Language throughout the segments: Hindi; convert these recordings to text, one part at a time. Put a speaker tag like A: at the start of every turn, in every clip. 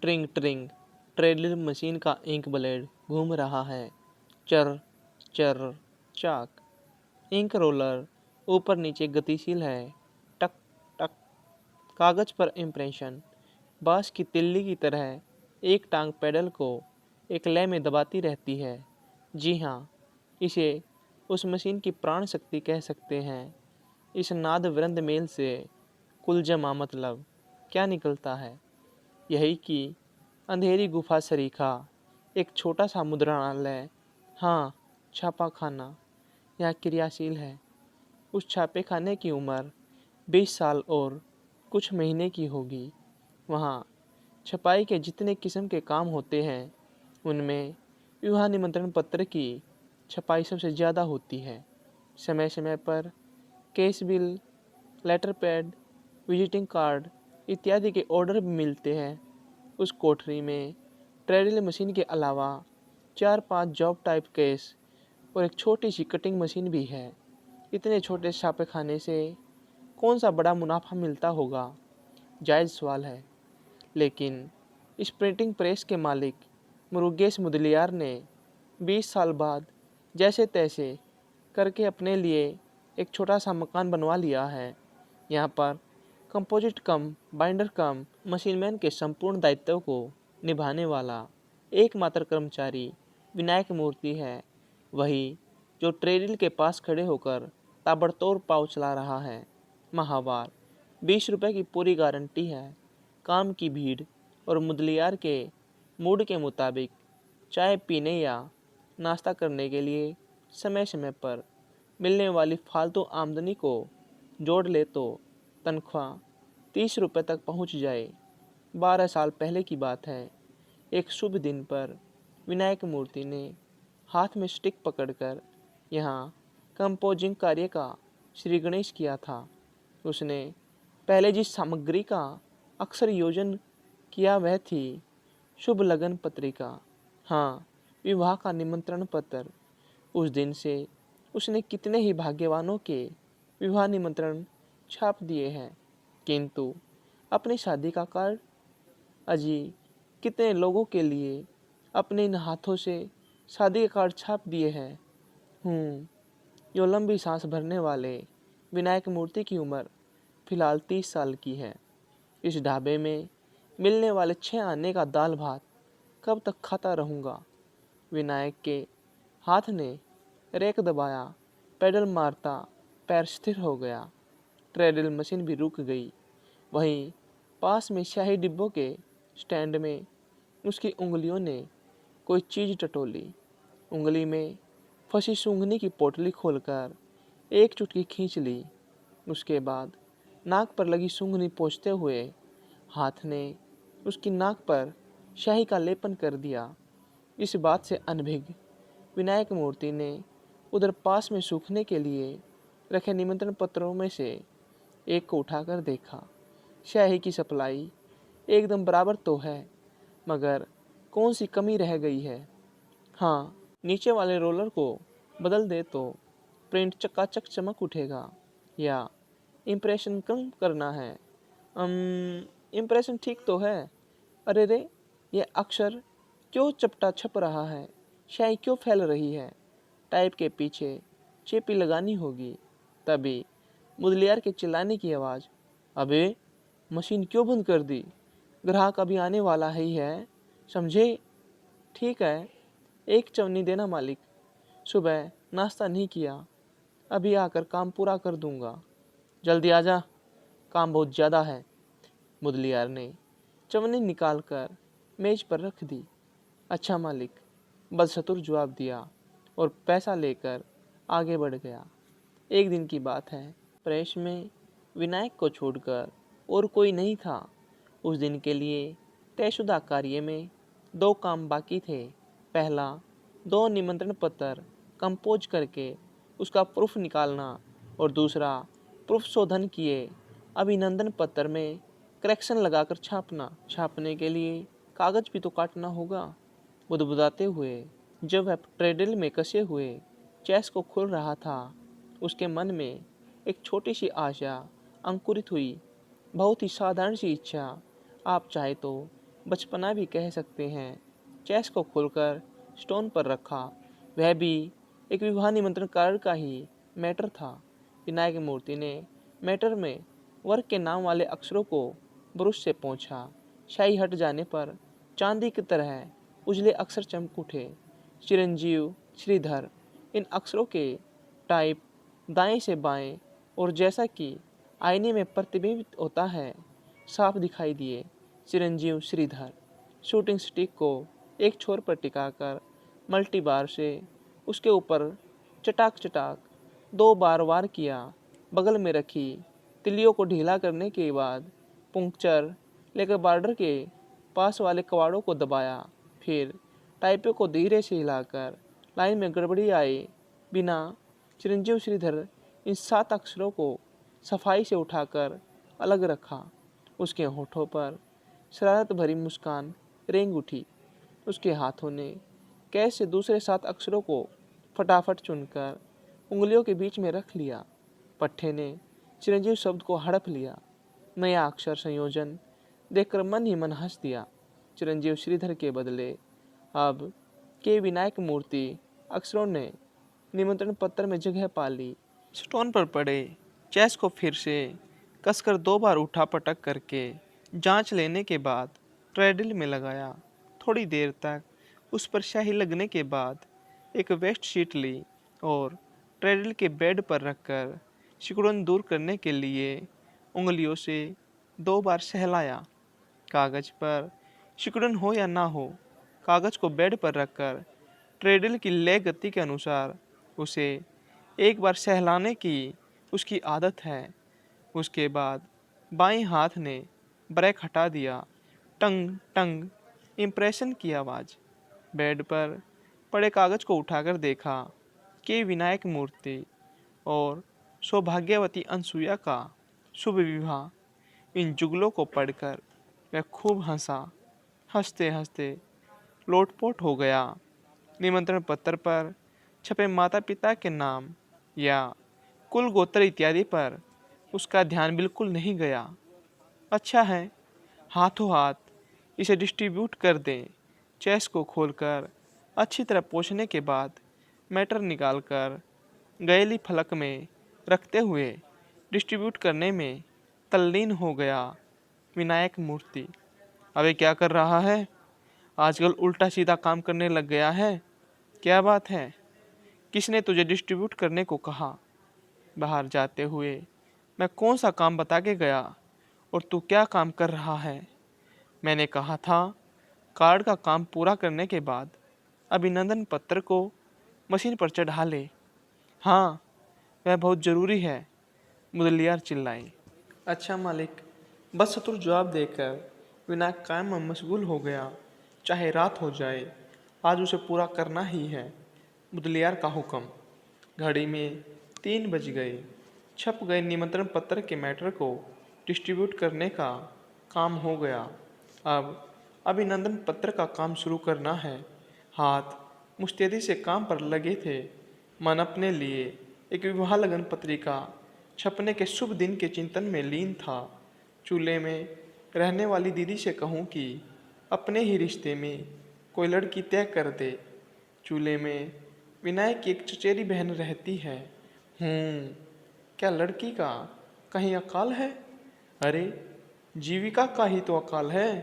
A: ट्रिंग ट्रिंग ट्रेडल मशीन का इंक ब्लेड घूम रहा है। चर चर चाक। इंक रोलर ऊपर नीचे गतिशील है। टक टक। कागज पर इम्प्रेशन बांस की तिल्ली की तरह एक टांग पेडल को एक लय में दबाती रहती है। जी हाँ, इसे उस मशीन की प्राण शक्ति कह सकते हैं। इस नाद वृंद मेल से कुल जमा मतलब क्या निकलता है? यही कि अंधेरी गुफा सरीखा एक छोटा सा मुद्रणालय, हाँ, छापा खाना यहाँ क्रियाशील है। उस छापे खाने की उम्र 20 साल और कुछ महीने की होगी। वहाँ छपाई के जितने किस्म के काम होते हैं उनमें विवाह निमंत्रण पत्र की छपाई सबसे ज़्यादा होती है। समय समय पर cash bill, letter pad, visiting card इत्यादि के ऑर्डर भी मिलते हैं। उस कोठरी में ट्रेडल मशीन के अलावा 4-5 जॉब टाइप केस और एक छोटी सी कटिंग मशीन भी है। इतने छोटे छापेखाने से कौन सा बड़ा मुनाफा मिलता होगा? जायज़ सवाल है। लेकिन इस प्रिंटिंग प्रेस के मालिक मुरुगेश मुदलियार ने 20 साल बाद जैसे तैसे करके अपने लिए एक छोटा सा मकान बनवा लिया है। यहाँ पर कंपोजिट कम बाइंडर कम मशीनमैन के संपूर्ण दायित्व को निभाने वाला एकमात्र कर्मचारी विनायक मूर्ति है। वही जो ट्रेडल के पास खड़े होकर ताबड़तोड़ पाँव चला रहा है। माहवार 20 रुपये की पूरी गारंटी है। काम की भीड़ और मुदलियार के मूड के मुताबिक चाय पीने या नाश्ता करने के लिए समय समय पर मिलने वाली फालतू आमदनी को जोड़ ले तो तनख्वाह 30 रुपये तक पहुंच जाए। 12 साल पहले की बात है। एक शुभ दिन पर विनायक मूर्ति ने हाथ में स्टिक पकड़कर यहाँ कंपोजिंग कार्य का श्री गणेश किया था। उसने पहले जिस सामग्री का अक्सर योजन किया वह थी शुभ लगन पत्रिका, हाँ, विवाह का निमंत्रण पत्र। उस दिन से उसने कितने ही भाग्यवानों के विवाह निमंत्रण छाप दिए हैं, किंतु अपनी शादी का कार्ड अजी कितने लोगों के लिए अपने इन हाथों से शादी के कार्ड छाप दिए हैं। यो लंबी सांस भरने वाले विनायक मूर्ति की उम्र फिलहाल 30 साल की है। इस ढाबे में मिलने वाले 6 आने का दाल भात कब तक खाता रहूँगा? विनायक के हाथ ने रेक दबाया, पेडल मारता पैर स्थिर हो गया। ट्रेडल मशीन भी रुक गई। वहीं पास में शाही डिब्बों के स्टैंड में उसकी उंगलियों ने कोई चीज़ टटोली। उंगली में फंसी सूंघनी की पोटली खोलकर एक चुटकी खींच ली। उसके बाद नाक पर लगी सूंघनी पोंछते हुए हाथ ने उसकी नाक पर शाही का लेपन कर दिया। इस बात से अनभिज्ञ विनायक मूर्ति ने उधर पास में सूखने के लिए रखे निमंत्रण पत्रों में से एक को उठाकर देखा। शाही की सप्लाई एकदम बराबर तो है, मगर कौन सी कमी रह गई है? हाँ, नीचे वाले रोलर को बदल दे तो प्रिंट चकाचक चमक उठेगा। या इम्प्रेशन कम करना है? इम्प्रेशन ठीक तो है। अरे रे, ये अक्षर क्यों चपटा छप रहा है? शाही क्यों फैल रही है? टाइप के पीछे चेपी लगानी होगी। तभी मुदलियार के चिल्लाने की आवाज़, अबे मशीन क्यों बंद कर दी? ग्राहक अभी आने वाला ही है, समझे? ठीक है, एक चवन्नी देना मालिक। सुबह नाश्ता नहीं किया, अभी आकर काम पूरा कर दूंगा। जल्दी आजा, काम बहुत ज़्यादा है। मुदलियार ने चवन्नी निकाल कर मेज पर रख दी। अच्छा मालिक, बदसतुर जवाब दिया और पैसा लेकर आगे बढ़ गया। एक दिन की बात है। प्रेस में विनायक को छोड़कर और कोई नहीं था। उस दिन के लिए तयशुदा कार्य में 2 काम बाकी थे। पहला, 2 निमंत्रण पत्र कंपोज करके उसका प्रूफ निकालना और दूसरा, प्रूफ शोधन किए अभिनंदन पत्र में करेक्शन लगाकर छापना। छापने के लिए कागज भी तो काटना होगा। बुदबुदाते हुए जब वह ट्रेडल में कसे हुए चेस को खोल रहा था, उसके मन में एक छोटी सी आशा अंकुरित हुई। बहुत ही साधारण सी इच्छा। आप चाहे तो बचपना भी कह सकते हैं। चेस को खोलकर स्टोन पर रखा। वह भी एक विवाह निमंत्रण कार्ड का ही मैटर था। विनायक मूर्ति ने मैटर में वर्क के नाम वाले अक्षरों को ब्रश से पोंछा। स्याही हट जाने पर चांदी की तरह उजले अक्षर चमक उठे। चिरंजीव, श्रीधर। इन अक्षरों के टाइप दाएं से बाएं और जैसा कि आईने में प्रतिबिंबित होता है साफ दिखाई दिए। चिरंजीव, श्रीधर। शूटिंग स्टिक को एक छोर पर टिकाकर मल्टी बार से उसके ऊपर चटाक चटाक 2 बार वार किया। बगल में रखी तिलियों को ढीला करने के बाद पंक्चर लेकर बॉर्डर के पास वाले कवाड़ों को दबाया। फिर टाइपों को धीरे से हिलाकर लाइन में गड़बड़ी आए बिना चिरंजीव, श्रीधर इन 7 अक्षरों को सफाई से उठाकर अलग रखा। उसके होठों पर शरारत भरी मुस्कान रेंग उठी। उसके हाथों ने कैसे दूसरे 7 अक्षरों को फटाफट चुनकर उंगलियों के बीच में रख लिया। पट्टे ने चिरंजीव शब्द को हड़प लिया। नया अक्षर संयोजन देखकर मन ही मन हंस दिया। चिरंजीव, श्रीधर के बदले अब के विनायक मूर्ति अक्षरों ने निमंत्रण पत्र में जगह पा ली। स्टोन पर पड़े चेस को फिर से कसकर 2 बार उठा पटक करके जांच लेने के बाद ट्रेडल में लगाया। थोड़ी देर तक उस पर स्याही लगने के बाद एक वेस्ट शीट ली और ट्रेडल के बेड पर रखकर सिकुड़न दूर करने के लिए उंगलियों से 2 बार सहलाया। कागज पर सिकुड़न हो या ना हो, कागज को बेड पर रखकर ट्रेडल की लय गति के अनुसार उसे एक बार सहलाने की उसकी आदत है। उसके बाद बाएं हाथ ने ब्रेक हटा दिया। टंग टंग इम्प्रेशन की आवाज़। बेड पर पड़े कागज को उठाकर देखा कि विनायक मूर्ति और सौभाग्यवती अनसुया का शुभ विवाह। इन जुगलों को पढ़कर वह खूब हंसा। हंसते हंसते लोटपोट हो गया। निमंत्रण पत्र पर छपे माता पिता के नाम या कुल गोत्र इत्यादि पर उसका ध्यान बिल्कुल नहीं गया। अच्छा है, हाथों हाथ इसे डिस्ट्रीब्यूट कर दें। चेस को खोलकर अच्छी तरह पोंछने के बाद मैटर निकालकर गैली फलक में रखते हुए डिस्ट्रीब्यूट करने में तल्लीन हो गया विनायक मूर्ति। अबे क्या कर रहा है? आजकल उल्टा सीधा काम करने लग गया है। क्या बात है? किसने तुझे डिस्ट्रीब्यूट करने को कहा? बाहर जाते हुए मैं कौन सा काम बता के गया और तू क्या काम कर रहा है? मैंने कहा था कार्ड का काम पूरा करने के बाद अभिनंदन पत्र को मशीन पर चढ़ा ले। हाँ, वह बहुत ज़रूरी है, मुदलियार चिल्लाई। अच्छा मालिक। बस चतुर जवाब देकर विनायक काम में मशगूल हो गया। चाहे रात हो जाए, आज उसे पूरा करना ही है। मुदलियार का हुक्म। घड़ी में 3 बज गए। छप गए निमंत्रण पत्र के मैटर को डिस्ट्रीब्यूट करने का काम हो गया। अब अभिनंदन पत्र का काम शुरू करना है। हाथ मुस्तैदी से काम पर लगे थे। मन अपने लिए एक विवाह लगन पत्रिका छपने के शुभ दिन के चिंतन में लीन था। चूल्हे में रहने वाली दीदी से कहूँ कि अपने ही रिश्ते में कोई लड़की तय कर दे। चूल्हे में विनायक की एक चचेरी बहन रहती है। क्या लड़की का कहीं अकाल है? अरे, जीविका का ही तो अकाल है।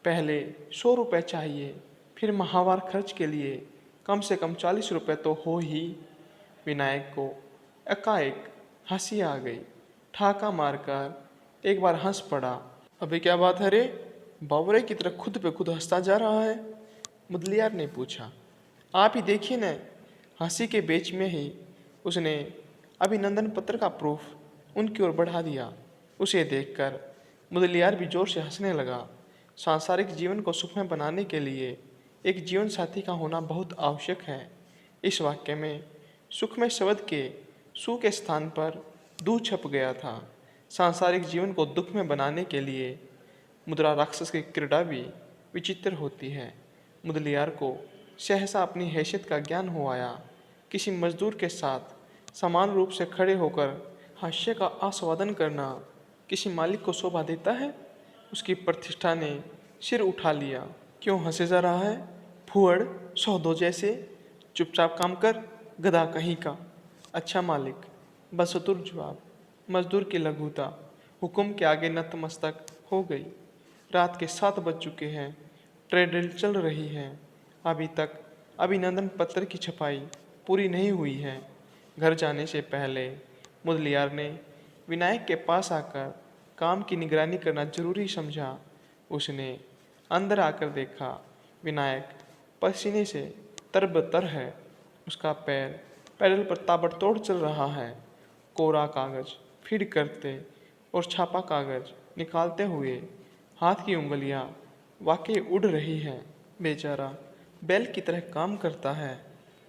A: पहले 100 रुपये चाहिए, फिर माहवार खर्च के लिए कम से कम 40 रुपये तो हो ही। विनायक को एकाएक हंसी आ गई। ठाका मारकर एक बार हंस पड़ा। अबे क्या बात है रे? बावरे की तरह खुद पे खुद हंसता जा रहा है। मुदलियार ने पूछा। आप ही देखिए न। हंसी के बीच में ही उसने अभिनंदन पत्र का प्रूफ उनकी ओर बढ़ा दिया। उसे देखकर मुदलियार भी जोर से हंसने लगा। सांसारिक जीवन को सुखमय बनाने के लिए एक जीवन साथी का होना बहुत आवश्यक है। इस वाक्य में सुखमय शब्द के सु के स्थान पर दू छप गया था। सांसारिक जीवन को दुख में बनाने के लिए मुद्रा राक्षस की क्रीड़ा भी विचित्र होती है। मुदलियार को सहसा अपनी हैसियत का ज्ञान हो आया। किसी मजदूर के साथ समान रूप से खड़े होकर हास्य का आस्वादन करना किसी मालिक को शोभा देता है? उसकी प्रतिष्ठा ने
B: सिर उठा लिया। क्यों हंसे जा रहा है? फुहड़, सौदो जैसे। चुपचाप काम कर, गधा कहीं का। अच्छा मालिक, बसतुर जवाब। मजदूर की लघुता हुक्म के आगे नतमस्तक हो गई। रात के 7 बज चुके हैं। ट्रेडमिल चल रही है। अभी तक अभिनंदन पत्र की छपाई पूरी नहीं हुई है। घर जाने से पहले मुदलियार ने विनायक के पास आकर काम की निगरानी करना जरूरी समझा। उसने अंदर आकर देखा, विनायक पसीने से तरबतर है। उसका पैर पैडल पर ताबड़तोड़ चल रहा है। कोरा कागज फीड करते और छापा कागज निकालते हुए हाथ की उंगलियां वाकई उड़ रही हैं। बेचारा बैल की तरह काम करता है।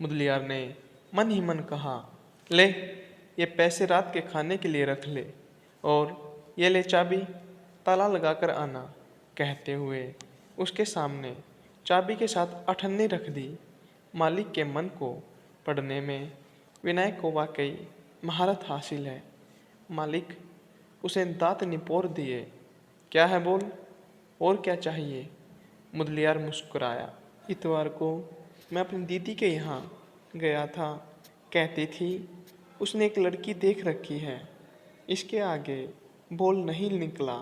B: मुदलियार ने मन ही मन कहा, ले, ये पैसे रात के खाने के लिए रख ले, और ये ले चाबी, ताला लगाकर आना। कहते हुए उसके सामने चाबी के साथ अठन्नी रख दी। मालिक के मन को पढ़ने में विनायक को वाकई महारत हासिल है। मालिक उसे दांत निपोर दिए। क्या है बोल, और क्या चाहिए? मुदलियार मुस्कुराया। इतवार को मैं अपनी दीदी के यहाँ गया था। कहती थी उसने एक लड़की देख रखी है। इसके आगे बोल नहीं निकला।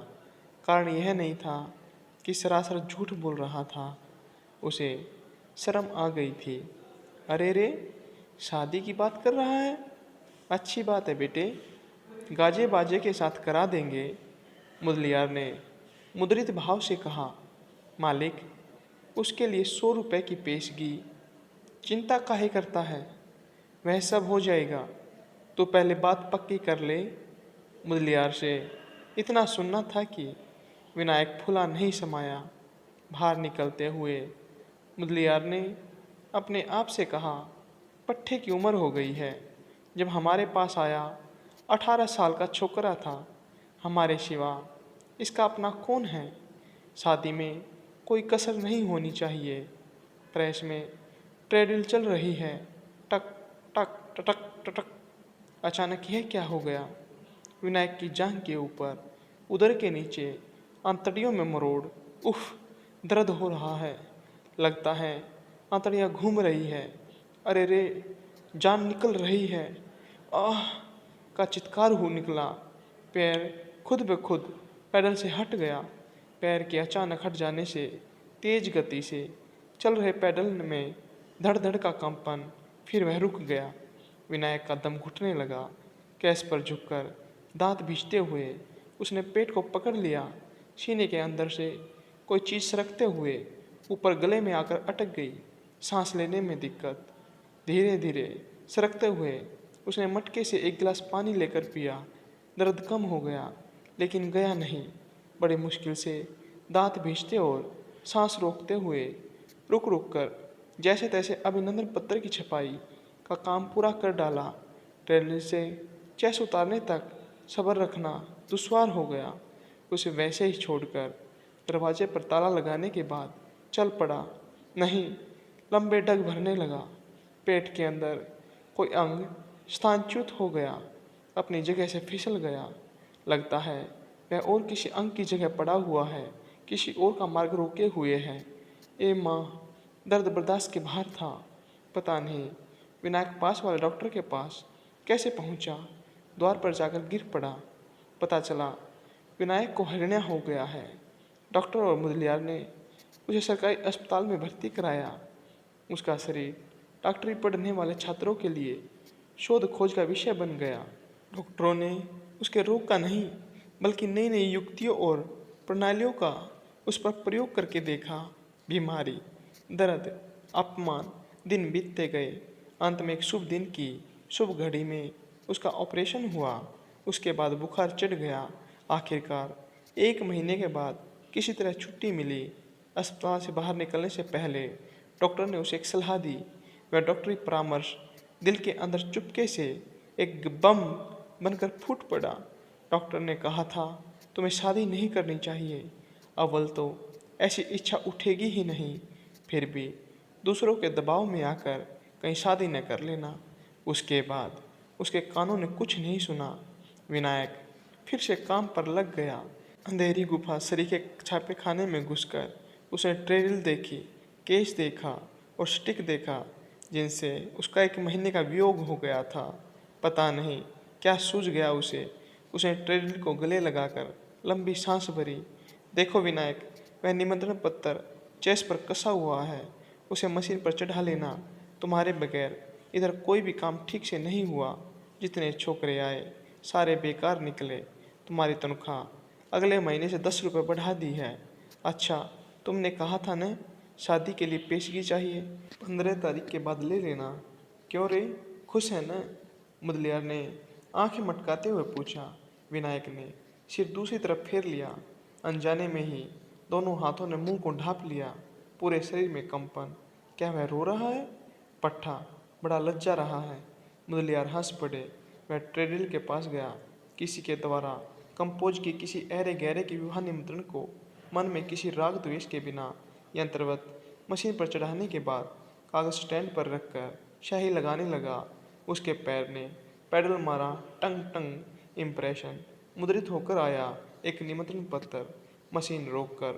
B: कारण यह नहीं था कि सरासर झूठ बोल रहा था। उसे शर्म आ गई थी। अरे रे, शादी की बात कर रहा है? अच्छी बात है बेटे, गाजे बाजे के साथ करा देंगे। मुदलियार ने मुद्रित भाव से कहा। मालिक, उसके लिए 100 रुपए की पेशगी। चिंता काहे करता है? वह सब हो जाएगा। तो पहले बात पक्की कर ले। मुदलियार से इतना सुनना था कि विनायक फूला नहीं समाया। बाहर निकलते हुए मुदलियार ने अपने आप से कहा, पट्टे की उम्र हो गई है। जब हमारे पास आया 18 साल का छोकरा था। हमारे सिवा इसका अपना कौन है? शादी में कोई कसर नहीं होनी चाहिए। प्रेस में ट्रेडमिल चल रही है। टक टक टटक टटक। अचानक यह क्या हो गया? विनायक की जांघ के ऊपर, उदर के नीचे, आंतड़ियों में मरोड़। उफ, दर्द हो रहा है। लगता है आंतड़ियाँ घूम रही है। अरे रे, जान निकल रही है। आह का चित्कार हो निकला। पैर खुद ब खुद पैडल से हट गया। पैर के अचानक हट जाने से तेज गति से चल रहे पैडल में धड़ धड़ का कंपन, फिर वह रुक गया। विनायक का दम घुटने लगा। गैस पर झुककर दांत भींचते हुए उसने पेट को पकड़ लिया। सीने के अंदर से कोई चीज़ सरकते हुए ऊपर गले में आकर अटक गई। सांस लेने में दिक्कत। धीरे धीरे सरकते हुए उसने मटके से एक गिलास पानी लेकर पिया। दर्द कम हो गया, लेकिन गया नहीं। बड़ी मुश्किल से दांत भींचते और सांस रोकते हुए रुक रुक कर जैसे तैसे अभिनंदन पत्र की छपाई का काम पूरा कर डाला। ट्रेडमिल से चेस उतारने तक सब्र रखना दुश्वार हो गया। उसे वैसे ही छोड़कर दरवाजे पर ताला लगाने के बाद चल पड़ा। नहीं, लंबे डग भरने लगा। पेट के अंदर कोई अंग स्थानच्युत हो गया, अपनी जगह से फिसल गया। लगता है वह और किसी अंग की जगह पड़ा हुआ है, किसी और का मार्ग रोके हुए है। ए माँ, दर्द बर्दाश्त के बाहर था। पता नहीं विनायक पास वाले डॉक्टर के पास कैसे पहुंचा। द्वार पर जाकर गिर पड़ा। पता चला विनायक को हर्निया हो गया है। डॉक्टर और मुदलियार ने उसे सरकारी अस्पताल में भर्ती कराया। उसका शरीर डॉक्टरी पढ़ने वाले छात्रों के लिए शोध खोज का विषय बन गया। डॉक्टरों ने उसके रोग का नहीं, बल्कि नई नई युक्तियों और प्रणालियों का उस पर प्रयोग करके देखा। बीमारी, दर्द, अपमान दिन बीतते गए। अंत में एक शुभ दिन की शुभ घड़ी में उसका ऑपरेशन हुआ। उसके बाद बुखार चढ़ गया। आखिरकार 1 महीने के बाद किसी तरह छुट्टी मिली। अस्पताल से बाहर निकलने से पहले डॉक्टर ने उसे एक सलाह दी। वह डॉक्टरी परामर्श दिल के अंदर चुपके से एक बम बनकर फूट पड़ा। डॉक्टर ने कहा था, तुम्हें शादी नहीं करनी चाहिए। अव्वल तो ऐसी इच्छा उठेगी ही नहीं, फिर भी दूसरों के दबाव में आकर कहीं शादी न कर लेना। उसके बाद उसके कानों ने कुछ नहीं सुना। विनायक फिर से काम पर लग गया। अंधेरी गुफा सरीखे छापे खाने में घुसकर उसने ट्रेडल देखी, केस देखा और स्टिक देखा जिनसे उसका 1 महीने का वियोग हो गया था। पता नहीं क्या सूझ गया उसे। उसने ट्रेडल को गले लगाकर लंबी सांस भरी। देखो विनायक, वह निमंत्रण पत्र चेस पर कसा हुआ है, उसे मशीन पर चढ़ा लेना। तुम्हारे बगैर इधर कोई भी काम ठीक से नहीं हुआ। जितने छोकरे आए सारे बेकार निकले। तुम्हारी तनख्वाह अगले महीने से 10 रुपये बढ़ा दी है। अच्छा, तुमने कहा था न शादी के लिए पेशगी चाहिए, 15 तारीख के बाद ले लेना। क्यों रे, खुश है न? मुदलियार ने आंखें मटकाते हुए पूछा। विनायक ने सिर दूसरी तरफ फेर लिया। अनजाने में ही दोनों हाथों ने मुंह को ढांप लिया। पूरे शरीर में कंपन। क्या वह रो रहा है? पट्टा बड़ा लज्जा रहा है। मुदलियार हंस पड़े। वह ट्रेडल के पास गया। किसी के द्वारा कंपोज की किसी ऐरे गहरे के विवाह निमंत्रण को मन में किसी राग द्वेष के बिना यंत्रवत मशीन पर चढ़ाने के बाद कागज स्टैंड पर रखकर शाही लगाने लगा। उसके पैर ने पैडल मारा। टंग टंग इम्प्रेशन मुद्रित होकर आया। एक निमंत्रण पत्र। मशीन रोककर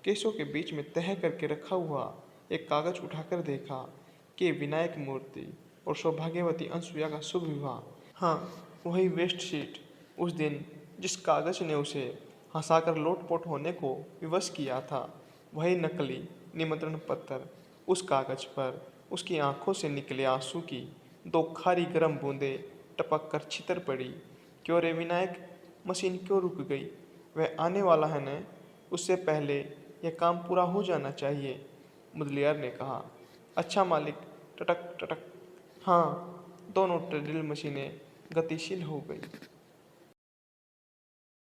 B: केसों के बीच में तह करके रखा हुआ एक कागज उठाकर देखा कि विनायक मूर्ति और सौभाग्यवती अनसुया का शुभ विवाह। हाँ, वही वेस्ट शीट। उस दिन जिस कागज ने उसे हंसाकर लोटपोट होने को विवश किया था, वही नकली निमंत्रण पत्र। उस कागज पर उसकी आंखों से निकले आंसू की 2 खारी गर्म बूंदें टपक कर छितर पड़ी। क्यों रे विनायक, मशीन क्यों रुक गई? वह आने वाला है न, उससे पहले यह काम पूरा हो जाना चाहिए। मुदलियार ने कहा। अच्छा मालिक। टटक टटक। हाँ, दोनों ड्रिल मशीनें गतिशील हो गई।